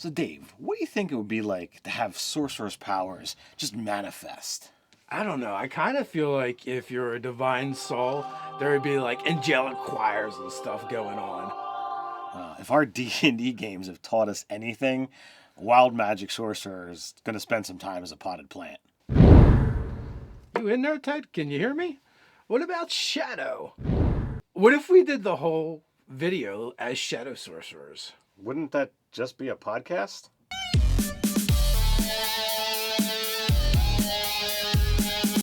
So Dave, what do you think it would be like to have sorcerer's powers just manifest? I don't know. I kind of feel like if you're a divine soul, there would be like angelic choirs and stuff going on. If our D&D games have taught us anything, wild magic sorcerer is going to spend some time as a potted plant. You in there, Ted? Can you hear me? What about Shadow? What if we did the whole video as Shadow Sorcerers? Wouldn't that just be a podcast?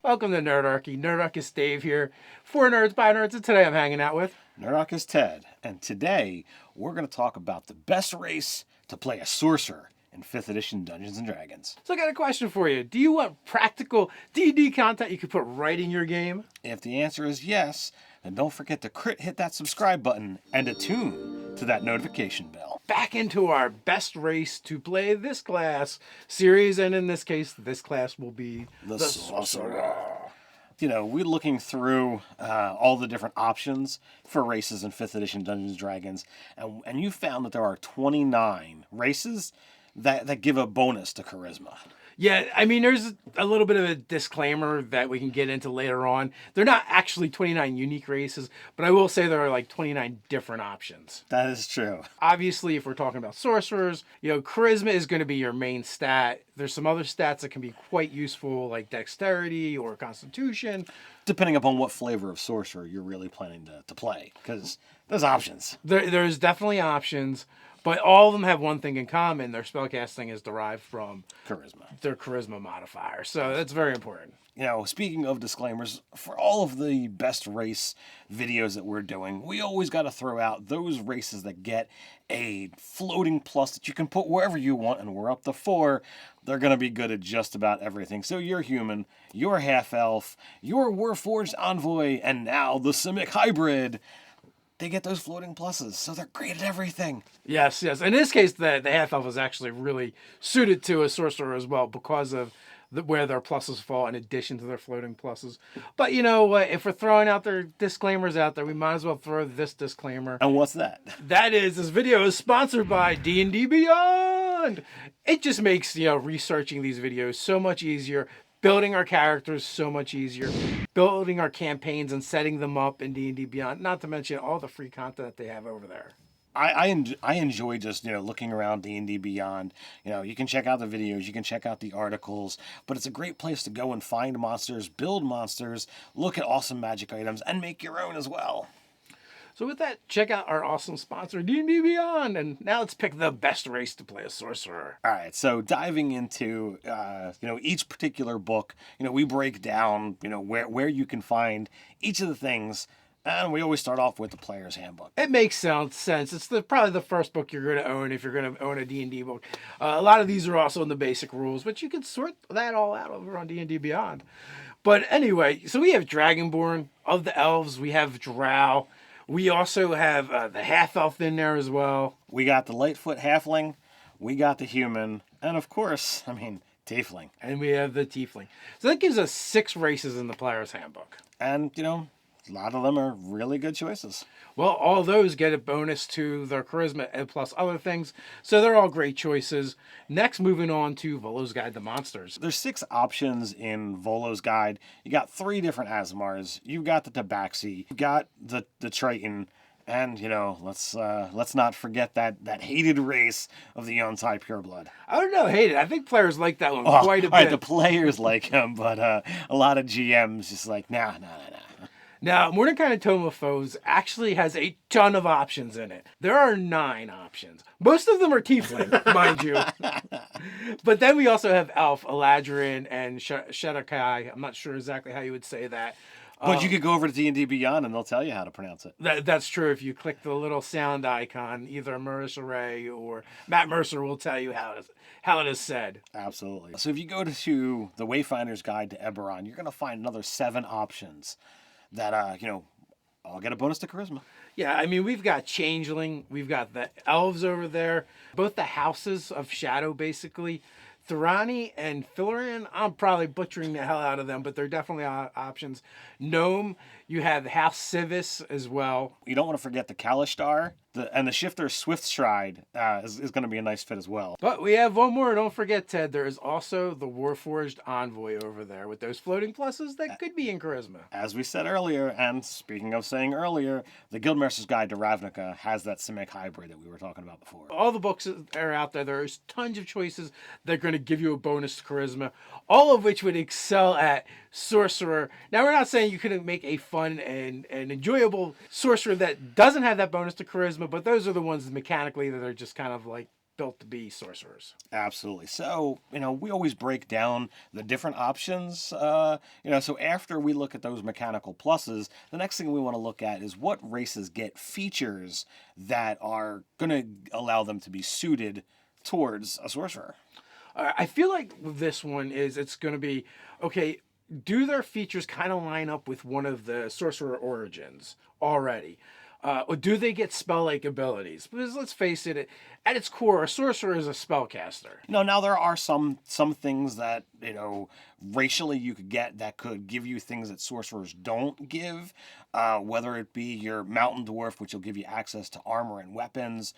Welcome to Nerdarchy. Nerdarchist Dave here. For nerds, by nerds, and today I'm hanging out with... Nerdarchist Ted, and today we're going to talk about the best race to play a sorcerer in 5th edition Dungeons & Dragons. So I got a question for you. Do you want practical D&D content you can put right in your game? If the answer is yes, then don't forget to hit that subscribe button and attune to that notification bell. Back into our best race to play this class series, and in this case, this class will be The Sorcerer. You know, we're looking through all the different options for races in 5th edition Dungeons & Dragons, and you found that there are 29 races that give a bonus to charisma. Yeah, I mean, there's a little bit of a disclaimer that we can get into later on. They're not actually 29 unique races, but I will say there are like 29 different options. That is true. Obviously, if we're talking about sorcerers, charisma is going to be your main stat. There's some other stats that can be quite useful, like dexterity or constitution. Depending upon what flavor of sorcerer you're really planning to play, because there's options. There's definitely options. But all of them have one thing in common. Their spellcasting is derived from their charisma modifier. So that's very important. You know, speaking of disclaimers, for all of the best race videos that we're doing, we always got to throw out those races that get a floating plus that you can put wherever you want, and we're up to 4. They're going to be good at just about everything. So you're human, you're half-elf, you're Warforged Envoy, and now the Simic Hybrid. They get those floating pluses, so they're great at everything. Yes. In this case, the half-elf is actually really suited to a sorcerer as well because of where their pluses fall in addition to their floating pluses. But you know what? If we're throwing out their disclaimers out there, we might as well throw this disclaimer. And what's that? That is, this video is sponsored by D&D Beyond. It just makes, researching these videos so much easier. Building our characters so much easier, building our campaigns and setting them up in D&D Beyond, not to mention all the free content that they have over there. I enjoy just, looking around D&D Beyond. You can check out the videos, you can check out the articles, but it's a great place to go and find monsters, build monsters, look at awesome magic items, and make your own as well. So with that, check out our awesome sponsor, D&D Beyond, and now let's pick the best race to play a sorcerer. All right, so diving into, each particular book, we break down, where you can find each of the things, and we always start off with the player's handbook. It makes sense. It's probably the first book you're going to own if you're going to own a D&D book. A lot of these are also in the basic rules, but you can sort that all out over on D&D Beyond. But anyway, so we have Dragonborn. Of the elves, we have Drow. We also have the half-elf in there as well. We got the Lightfoot halfling, we got the human, and of course, tiefling. And we have the tiefling. So that gives us 6 races in the player's handbook. And, a lot of them are really good choices. Well, all those get a bonus to their charisma and plus other things. So they're all great choices. Next, moving on to Volo's Guide to Monsters. There's 6 options in Volo's Guide. You got 3 different Asmars. You've got the Tabaxi. You've got the Triton. And, let's not forget that hated race of the Yonsei Pureblood. I don't know, hated. I think players like that one quite a bit. All right, the players like him, but a lot of GMs just like, nah. Now, Mordecai and Tome of Foes actually has a ton of options in it. There are 9 options. Most of them are tiefling, mind you. But then we also have Elf, Eladrin, and Shadakai. I'm not sure exactly how you would say that. But you could go over to D&D Beyond and they'll tell you how to pronounce it. That's true. If you click the little sound icon, either Marissa Ray or Matt Mercer will tell you how it is said. Absolutely. So if you go to the Wayfinder's Guide to Eberron, you're going to find another 7 options that, I'll get a bonus to charisma. Yeah, we've got Changeling. We've got the elves over there. Both the houses of Shadow, basically. Thorani and Filarian, I'm probably butchering the hell out of them, but they're definitely options. Gnome, you have House Civis as well. You don't want to forget the Kalishtar The shifter Swift Stride is going to be a nice fit as well. But we have one more. Don't forget, Ted. There is also the Warforged Envoy over there with those floating pluses that could be in charisma. As we said earlier, and speaking of saying earlier, the Guildmaster's Guide to Ravnica has that Simic hybrid that we were talking about before. All the books that are out there, there's tons of choices that are going to give you a bonus to charisma, all of which would excel at sorcerer. Now, we're not saying you couldn't make a fun and enjoyable sorcerer that doesn't have that bonus to charisma, but those are the ones mechanically that are just kind of like built to be sorcerers. Absolutely. So, we always break down the different options. So after we look at those mechanical pluses, the next thing we want to look at is what races get features that are going to allow them to be suited towards a sorcerer. I feel like this one it's going to be, okay, do their features kind of line up with one of the sorcerer origins already? Or do they get spell-like abilities? Because let's face it, at its core, a sorcerer is a spellcaster. Now there are some things that, racially you could get that could give you things that sorcerers don't give, whether it be your mountain dwarf, which will give you access to armor and weapons,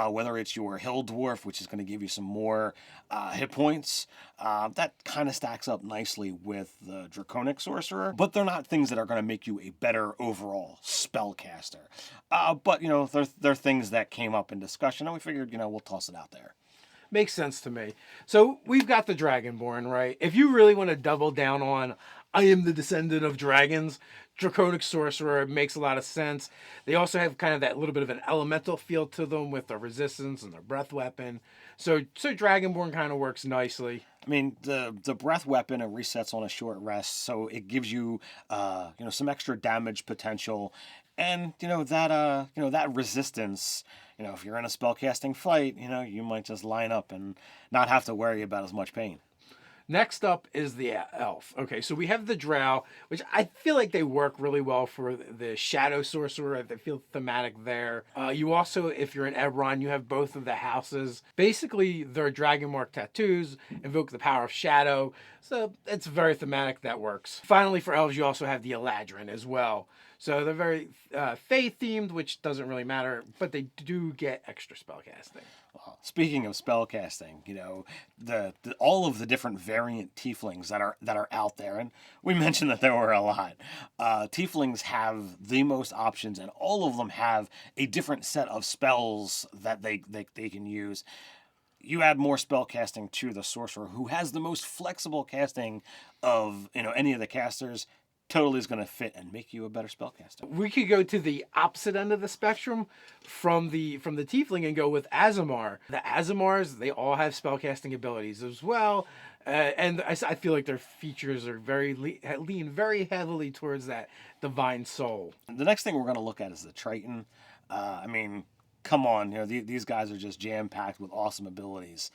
whether it's your hill dwarf, which is going to give you some more hit points. That kind of stacks up nicely with the draconic sorcerer, but they're not things that are going to make you a better overall spellcaster. But they're things that came up in discussion, and we figured, we'll toss it out there. Makes sense to me. So we've got the Dragonborn, right? If you really want to double down on, I am the descendant of dragons, Draconic Sorcerer makes a lot of sense. They also have kind of that little bit of an elemental feel to them with their resistance and their breath weapon. So Dragonborn kind of works nicely. I mean, the breath weapon, it resets on a short rest, so it gives you some extra damage potential, and that resistance. If you're in a spellcasting fight, you might just line up and not have to worry about as much pain. Next up is the elf. Okay, so we have the drow, which I feel like they work really well for the shadow sorcerer. I feel thematic there. You also, if you're in Ebron, you have both of the houses. Basically, their dragon mark tattoos invoke the power of shadow, so it's very thematic. That works. Finally, for elves, you also have the Eladrin as well. So they're very faith themed, which doesn't really matter, but they do get extra spellcasting. Speaking of spellcasting, all of the different variant tieflings that are out there, and we mentioned that there were a lot. Tieflings have the most options, and all of them have a different set of spells that they can use. You add more spellcasting to the sorcerer, who has the most flexible casting of any of the casters. Totally is going to fit and make you a better spellcaster. We could go to the opposite end of the spectrum from the tiefling and go with Azamar. The Azamars, they all have spellcasting abilities as well, and I feel like their features are lean very heavily towards that divine soul. The next thing we're going to look at is the Triton. Come on, these guys are just jam-packed with awesome abilities.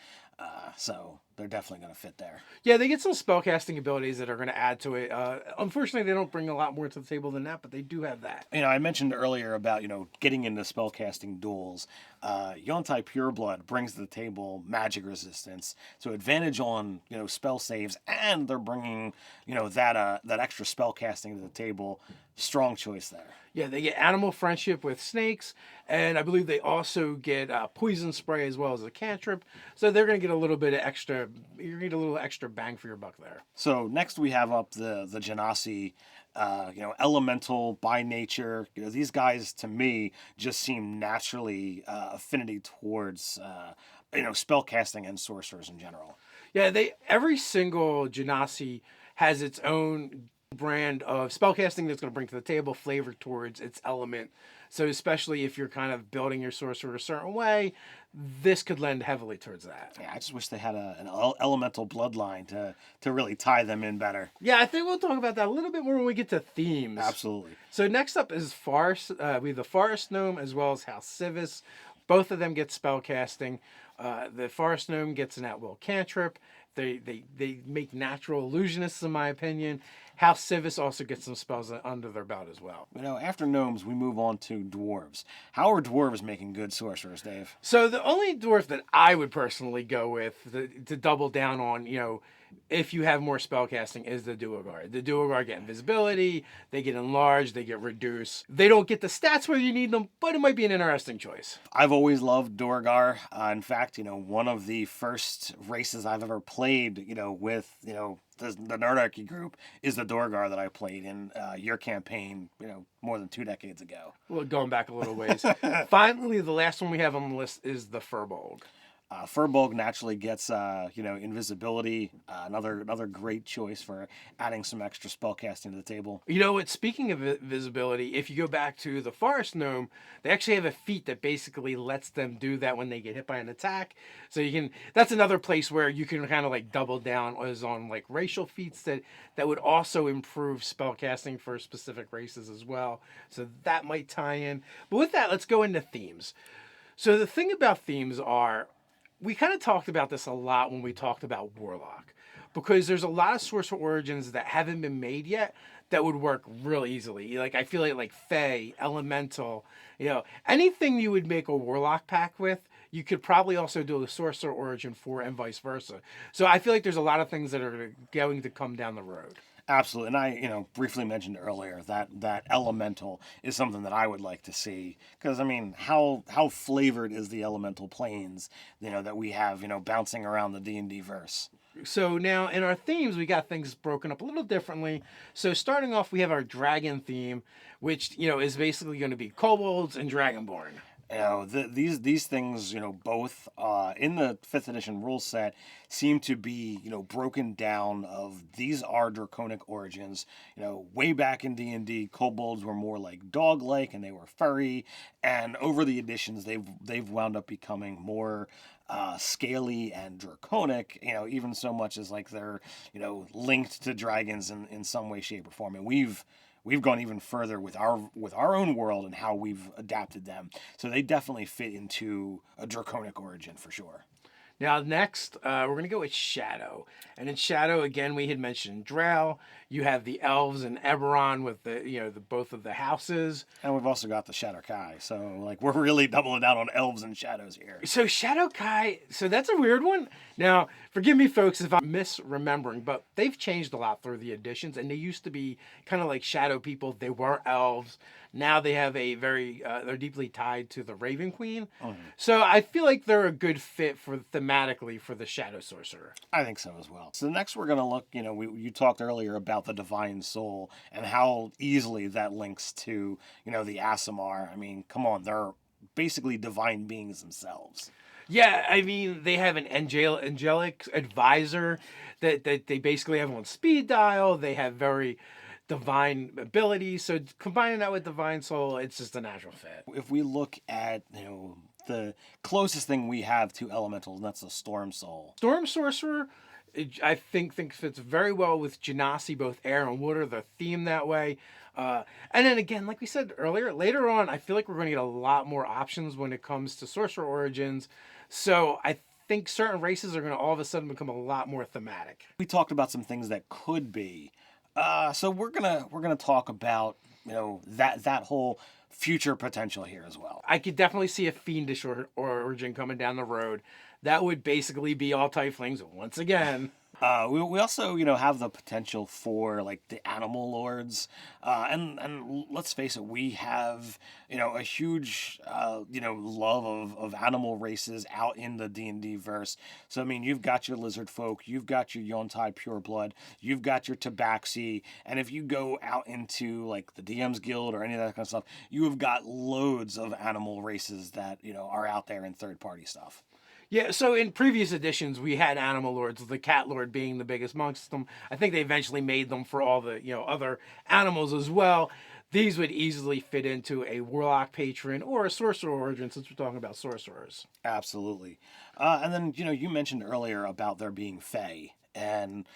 So they're definitely going to fit there. Yeah, they get some spellcasting abilities that are going to add to it. Unfortunately, they don't bring a lot more to the table than that, but they do have that. I mentioned earlier about, getting into spellcasting duels. Yontai Pureblood brings to the table magic resistance, so advantage on, spell saves, and they're bringing, that extra spellcasting to the table. Strong choice there. Yeah, they get animal friendship with snakes, and I believe they also get poison spray as well as a cantrip. So they're going to get a little bit of extra. You're going to get a little extra bang for your buck there. So next we have up the Genasi, elemental by nature. These guys to me just seem naturally affinity towards spellcasting and sorcerers in general. Yeah, every single Genasi has its own brand of spellcasting that's going to bring to the table, flavor towards its element. So especially if you're kind of building your sorcerer a certain way, this could lend heavily towards that. Yeah, I just wish they had an elemental bloodline to really tie them in better. Yeah, I think we'll talk about that a little bit more when we get to themes. Absolutely. So next up is Forest. We have the Forest Gnome as well as House Civis. Both of them get spellcasting. The Forest Gnome gets an at-will cantrip. They make natural illusionists, in my opinion. House Civis also gets some spells under their belt as well. After gnomes, we move on to dwarves. How are dwarves making good sorcerers, Dave? So the only dwarf that I would personally go with to double down on, if you have more spell casting, is the Duergar. The Duergar get invisibility, they get enlarged, they get reduced. They don't get the stats where you need them, but it might be an interesting choice. I've always loved Duergar. In fact, one of the first races I've ever played, with, the Nerdarchy group is the Duergar that I played in your campaign, more than 2 decades ago. Well, going back a little ways. Finally, the last one we have on the list is the Furbolg. Furbolg naturally gets, invisibility. Another great choice for adding some extra spellcasting to the table. You know what? Speaking of visibility, if you go back to the Forest Gnome, they actually have a feat that basically lets them do that when they get hit by an attack. So that's another place where you can kind of like double down on like racial feats that would also improve spellcasting for specific races as well. So that might tie in. But with that, let's go into themes. So the thing about themes are, we kind of talked about this a lot when we talked about Warlock, because there's a lot of Sorcerer Origins that haven't been made yet that would work real easily. Like, I feel like Fae, Elemental, anything you would make a Warlock pack with, you could probably also do a Sorcerer Origin for, and vice versa. So I feel like there's a lot of things that are going to come down the road. Absolutely, and I, briefly mentioned earlier that elemental is something that I would like to see, because how flavored is the elemental planes, that we have, bouncing around the D&D verse. So now in our themes, we got things broken up a little differently. So starting off, we have our dragon theme, which is basically going to be kobolds and dragonborn. These things, both in the 5th edition rule set seem to be, broken down of these are draconic origins. Way back in D&D, kobolds were more like dog-like and they were furry, and over the editions they've wound up becoming more scaly and draconic, even so much as like they're, linked to dragons in some way, shape, or form. And we've gone even further with our own world and how we've adapted them. So they definitely fit into a draconic origin for sure. Now next, we're going to go with Shadow. And in Shadow, again, we had mentioned Drow. You have the elves and Eberron with the both of the houses. And we've also got the Shadowkai. So we're really doubling down on elves and shadows here. So Shadowkai, so that's a weird one. Now, forgive me folks if I'm misremembering, but they've changed a lot through the editions, and they used to be kind of like shadow people. They were elves. Now they have they're deeply tied to the Raven Queen. Mm-hmm. So I feel like they're a good fit thematically for the Shadow Sorcerer. I think so as well. So next we're going to look, you talked earlier about the Divine Soul and how easily that links to, the Aasimar. Come on, they're basically divine beings themselves. Yeah, they have an angelic advisor that they basically have on speed dial. They have very divine abilities. So combining that with Divine Soul, it's just a natural fit. If we look at, the closest thing we have to elementals, and that's the Storm Soul. Storm Sorcerer, I think fits very well with Genasi, both air and water. The theme that way. And then again, like we said earlier, later on, I feel like we're going to get a lot more options when it comes to Sorcerer Origins. So I think certain races are going to all of a sudden become a lot more thematic. We talked about some things that could be. So we're gonna talk about that whole future potential here as well. I could definitely see a fiendish origin coming down the road. That would basically be all tieflings once again. We also, have the potential for the animal lords, and let's face it, we have, a huge, love of animal races out in the D&D verse. So you've got your lizard folk, you've got your Yontai pureblood, you've got your Tabaxi, and if you go out into the DM's Guild or any of that kind of stuff, you have got loads of animal races that are out there in third-party stuff. Yeah, so in previous editions, we had animal lords, the cat lord being the biggest amongst them. I think they eventually made them for all the other animals as well. These would easily fit into a warlock patron or a sorcerer origin, since we're talking about sorcerers. Absolutely. And then, you mentioned earlier about there being fae. And,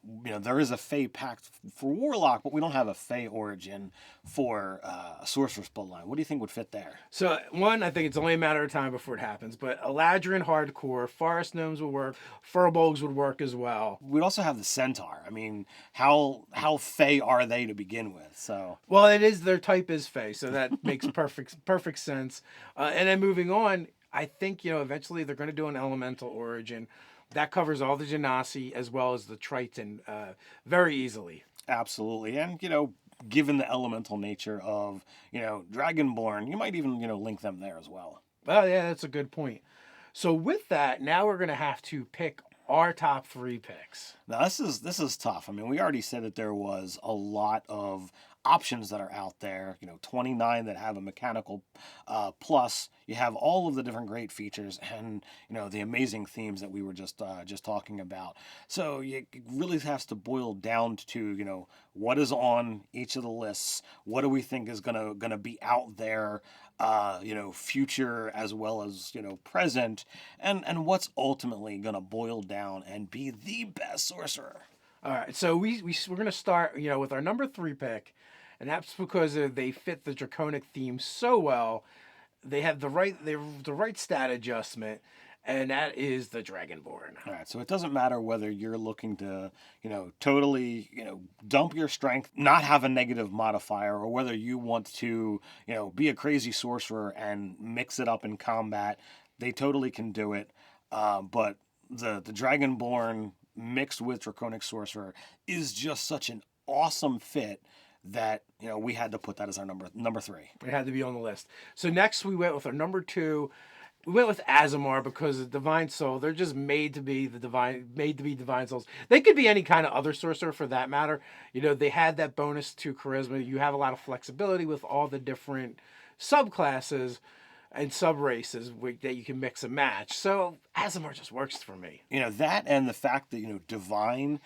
there is a Fey pact for Warlock, but we don't have a Fey origin for a Sorcerer's Bloodline. What do you think would fit there? So, one, I think it's only a matter of time before it happens, but Eladrin hardcore, Forest Gnomes would work, Furbolgs would work as well. We'd also have the Centaur. I mean, how Fey are they to begin with? So, well, it is, their type is Fey, so that makes perfect sense. And then moving on, I think, eventually they're going to do an Elemental origin. That covers all the Genasi as well as the Triton very easily. Absolutely. And, given the elemental nature of, Dragonborn, you might even, link them there as well. Well, yeah, that's a good point. So with that, now we're going to have to pick our top 3 picks. Now, this is tough. I mean, we already said that there was a lot of options that are out there, 29 that have a mechanical plus. You have all of the different great features and, the amazing themes that we were just talking about. So it really has to boil down to, what is on each of the lists? What do we think is gonna be out there, future as well as, present, and what's ultimately gonna boil down and be the best sorcerer? All right, so we're going to start, with our number 3 pick, and that's because they fit the Draconic theme so well. They have the right stat adjustment, and that is the Dragonborn. All right, so it doesn't matter whether you're looking to, totally, dump your strength, not have a negative modifier, or whether you want to, be a crazy sorcerer and mix it up in combat. They totally can do it. But the Dragonborn mixed with Draconic Sorcerer is just such an awesome fit that we had to put that as our number 3. It had to be on the list. So next we went with our number 2. We went with Azamar because the Divine Soul, they're just made to be divine souls. They could be any kind of other sorcerer for that matter. They had that bonus to charisma. You have a lot of flexibility with all the different subclasses and sub-races that you can mix and match. So Azamar just works for me. That and the fact that, divine,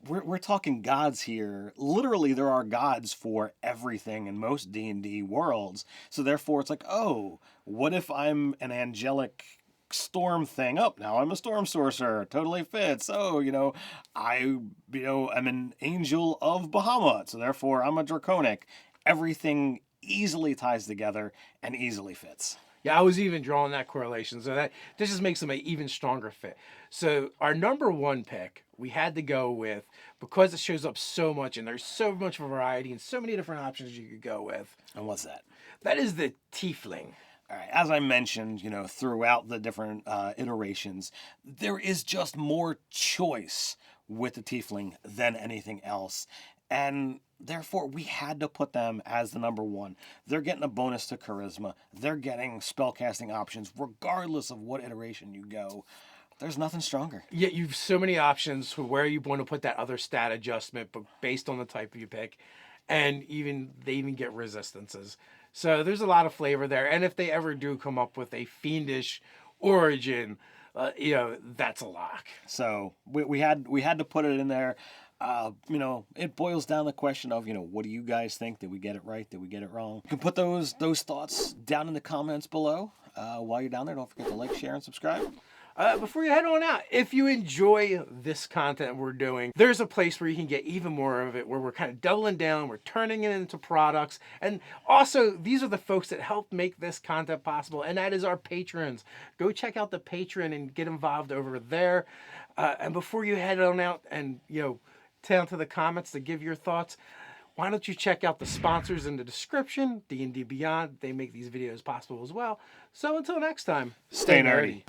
we're talking gods here. Literally, there are gods for everything in most D&D worlds. So therefore, it's like, oh, what if I'm an angelic storm thing? Oh, now I'm a storm sorcerer. Totally fits. Oh, I'm an angel of Bahamut. So therefore, I'm a draconic. Everything easily ties together and easily fits. Yeah, I was even drawing that correlation. So this just makes them an even stronger fit. So our number 1 pick, we had to go with, because it shows up so much and there's so much variety and so many different options you could go with. And what's that? That is the Tiefling. All right, as I mentioned, throughout the different iterations, there is just more choice with the Tiefling than anything else. And therefore, we had to put them as the number 1. They're getting a bonus to charisma. They're getting spellcasting options, regardless of what iteration you go. There's nothing stronger. Yeah, you've so many options for where you want to put that other stat adjustment, but based on the type you pick, and they even get resistances. So there's a lot of flavor there. And if they ever do come up with a fiendish origin, that's a lock. So we had to put it in there. It boils down to the question of, what do you guys think? Did we get it right? Did we get it wrong? You can put those thoughts down in the comments below. While you're down there, don't forget to like, share, and subscribe. Before you head on out, if you enjoy this content we're doing, there's a place where you can get even more of it, where we're kind of doubling down, we're turning it into products. And also, these are the folks that help make this content possible, and that is our patrons. Go check out the Patreon and get involved over there. And before you head on out and, down to the comments to give your thoughts, why don't you check out the sponsors in the description, D&D Beyond. They make these videos possible as well. So until next time, stay nerdy.